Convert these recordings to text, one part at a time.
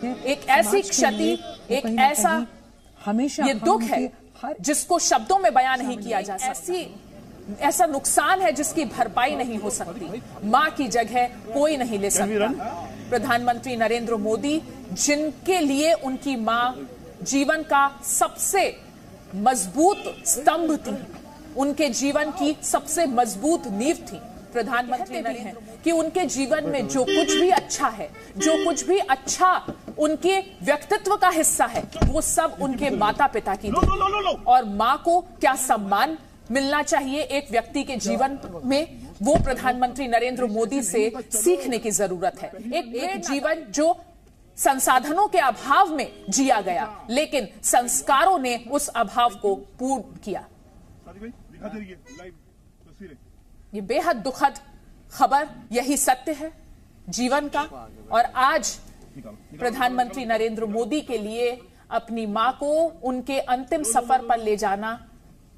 एक ऐसी क्षति, एक ऐसा हमेशा ये दुख है जिसको शब्दों में बयान नहीं किया जा सकता। ऐसा नुकसान है जिसकी भरपाई नहीं हो सकती। मां की जगह कोई नहीं ले सकता। प्रधानमंत्री नरेंद्र मोदी, जिनके लिए उनकी मां जीवन का सबसे मजबूत स्तंभ थी, उनके जीवन की सबसे मजबूत नींव थी, प्रधानमंत्री नहीं है कि उनके जीवन में जो कुछ भी अच्छा है, जो कुछ भी अच्छा उनके व्यक्तित्व का हिस्सा है, वो सब उनके माता पिता की थी। और मां को क्या सम्मान मिलना चाहिए एक व्यक्ति के जीवन में, वो प्रधानमंत्री नरेंद्र मोदी से सीखने की जरूरत है। एक जीवन जो संसाधनों के अभाव में जिया गया, लेकिन संस्कारों ने उस अभाव को पूर्ण किया। ये बेहद दुखद खबर, यही सत्य है जीवन का। और आज प्रधानमंत्री नरेंद्र मोदी के लिए अपनी मां को उनके अंतिम सफर पर ले जाना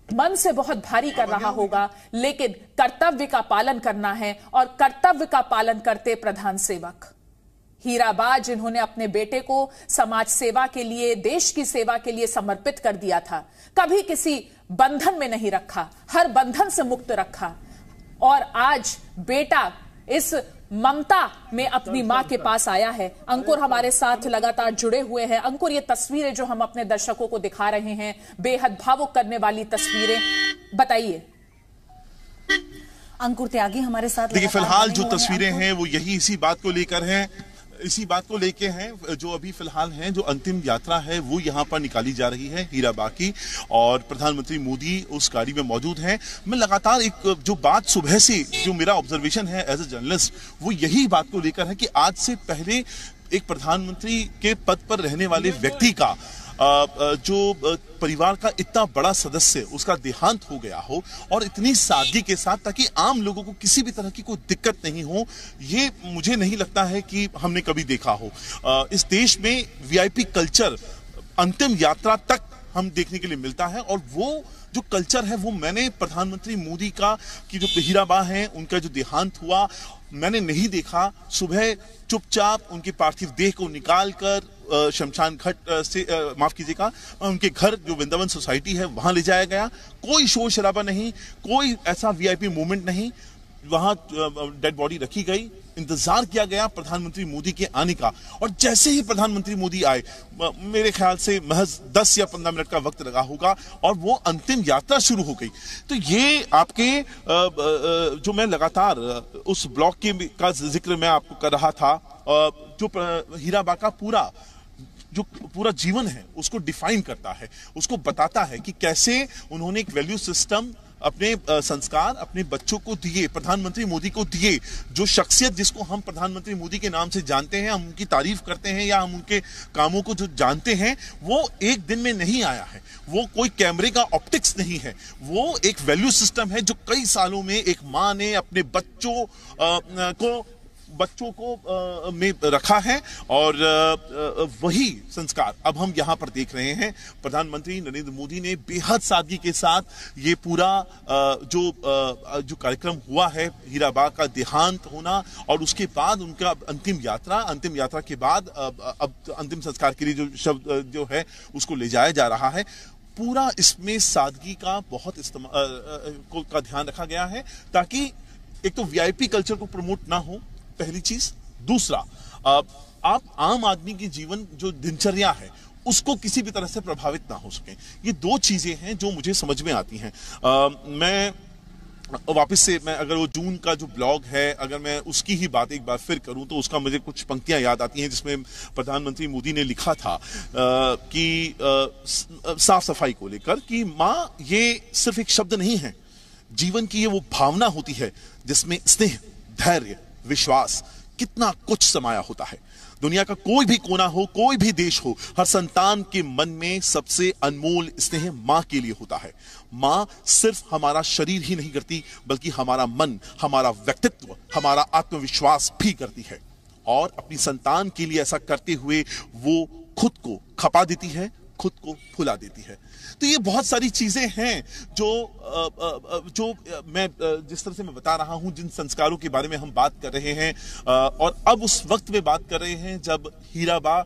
मन से बहुत भारी कर रहा होगा, लेकिन कर्तव्य का पालन करना है। और कर्तव्य का पालन करते प्रधान सेवक हीराबा, जिन्होंने अपने बेटे को समाज सेवा के लिए, देश की सेवा के लिए समर्पित कर दिया था, कभी किसी बंधन में नहीं रखा, हर बंधन से मुक्त रखा। और आज बेटा इस ममता में अपनी मां के पास आया है। अंकुर हमारे साथ लगातार जुड़े हुए हैं। अंकुर, ये तस्वीरें जो हम अपने दर्शकों को दिखा रहे हैं, बेहद भावुक करने वाली तस्वीरें, बताइए। अंकुर त्यागी हमारे साथ। देखिए, फिलहाल जो तस्वीरें हैं वो यही इसी बात को लेकर हैं, जो अभी फिलहाल हैं, जो अंतिम यात्रा है वो यहाँ पर निकाली जा रही है हीराबा की, और प्रधानमंत्री मोदी उस गाड़ी में मौजूद हैं। मैं लगातार एक जो बात सुबह से जो मेरा ऑब्जर्वेशन है एज ए जर्नलिस्ट, वो यही बात को लेकर है कि आज से पहले एक प्रधानमंत्री के पद पर रहने वाले व्यक्ति का जो परिवार का इतना बड़ा सदस्य, उसका देहांत हो गया हो, और इतनी सादगी के साथ, ताकि आम लोगों को किसी भी तरह की कोई दिक्कत नहीं हो, ये मुझे नहीं लगता है कि हमने कभी देखा हो। इस देश में वीआईपी कल्चर अंतिम यात्रा तक हम देखने के लिए मिलता है, और वो जो कल्चर है वो मैंने प्रधानमंत्री मोदी का की जो हीराबा हैं, उनका जो देहांत हुआ, मैंने नहीं देखा। सुबह चुपचाप उनकी पार्थिव देह को निकालकर शमशान घाट से माफ कीजिएगा, उनके घर जो वृंदावन सोसाइटी है वहां ले जाया गया। कोई शोर शराबा नहीं, कोई ऐसा वीआईपी मूवमेंट नहीं, वहां डेड बॉडी रखी गई, इंतजार किया गया प्रधानमंत्री मोदी के आने का। और जैसे ही प्रधानमंत्री मोदी आए, मेरे ख्याल से महज 10 या 15 मिनट का वक्त लगा होगा, और वो अंतिम यात्रा शुरू हो गई। तो ये आपके जो मैं लगातार उस ब्लॉग का जिक्र मैं आपको कर रहा था, जो हीराबा का पूरा जीवन है उसको डिफाइन करता है, उसको बताता है कि कैसे उन्होंने एक वैल्यू सिस्टम, अपने संस्कार अपने बच्चों को दिए, प्रधानमंत्री मोदी को दिए। जो शख्सियत जिसको हम प्रधानमंत्री मोदी के नाम से जानते हैं, हम उनकी तारीफ करते हैं या हम उनके कामों को जो जानते हैं, वो एक दिन में नहीं आया है, वो कोई कैमरे का ऑप्टिक्स नहीं है, वो एक वैल्यू सिस्टम है जो कई सालों में एक माँ ने अपने बच्चों को में रखा है। और वही संस्कार अब हम यहाँ पर देख रहे हैं। प्रधानमंत्री नरेंद्र मोदी ने बेहद सादगी के साथ ये पूरा जो कार्यक्रम हुआ है, हीराबा का देहांत होना, और उसके बाद उनका अंतिम यात्रा के बाद अब अंतिम संस्कार के लिए जो शब्द जो है उसको ले जाया जा रहा है। पूरा इसमें सादगी का बहुत का ध्यान रखा गया है, ताकि एक तो वीआईपी कल्चर को प्रमोट ना हो, पहली चीज। दूसरा, आप आम आदमी की जीवन जो दिनचर्या है उसको किसी भी तरह से प्रभावित ना हो सके। ये दो चीजें हैं जो मुझे समझ में आती हैं। मैं वापस से अगर वो जून का जो ब्लॉग है, अगर मैं उसकी ही बात एक बार फिर करूं, तो उसका मुझे कुछ पंक्तियां याद आती हैं जिसमें प्रधानमंत्री मोदी ने लिखा था कि साफ सफाई को लेकर कि मां ये सिर्फ एक शब्द नहीं है, जीवन की ये वो भावना होती है जिसमें स्नेह, धैर्य, विश्वास, कितना कुछ समाया होता है। दुनिया का कोई भी कोना हो, कोई भी देश हो, हर संतान के मन में सबसे अनमोल स्नेह मां के लिए होता है। मां सिर्फ हमारा शरीर ही नहीं करती, बल्कि हमारा मन, हमारा व्यक्तित्व, हमारा आत्मविश्वास भी करती है। और अपनी संतान के लिए ऐसा करते हुए वो खुद को खपा देती है, खुद को भुला देती है। तो ये बहुत सारी चीजें हैं जो मैं जिस तरह से मैं बता रहा हूं, जिन संस्कारों के बारे में हम बात कर रहे हैं, और अब उस वक्त में बात कर रहे हैं जब हीराबा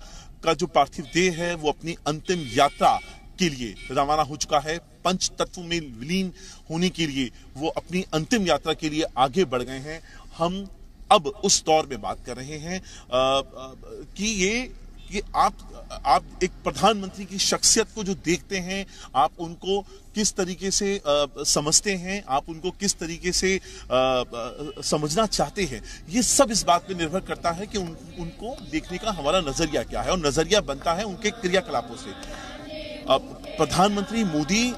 का जो पार्थिव देह है वो अपनी अंतिम यात्रा के लिए रवाना हो चुका है। पंच तत्व में विलीन होने के लिए वो अपनी अंतिम यात्रा के लिए आगे बढ़ गए हैं। हम अब उस दौर में बात कर रहे हैं कि ये आप एक प्रधानमंत्री की शख्सियत को जो देखते हैं, आप उनको किस तरीके से समझते हैं, आप उनको किस तरीके से समझना चाहते हैं, ये सब इस बात पे निर्भर करता है कि उनको देखने का हमारा नजरिया क्या है, और नजरिया बनता है उनके क्रियाकलापों से। प्रधानमंत्री मोदी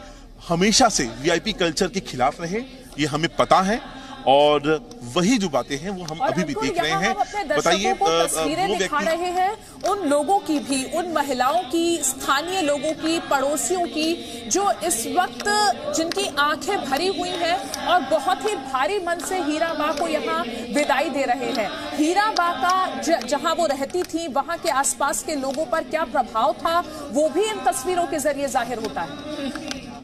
हमेशा से वीआईपी कल्चर के खिलाफ रहे, ये हमें पता है, और वही जो बातें हैं वो हम अभी भी देख रहे हैं। बताइए, तस्वीरें दिखा रहे हैं उन लोगों की भी, उन महिलाओं की, स्थानीय लोगों की, पड़ोसियों की, जो इस वक्त जिनकी आंखें भरी हुई हैं और बहुत ही भारी मन से हीराबा को यहाँ विदाई दे रहे हैं। हीराबा का जहां वो रहती थी, वहां के आसपास के लोगों पर क्या प्रभाव था, वो भी इन तस्वीरों के जरिए जाहिर होता है।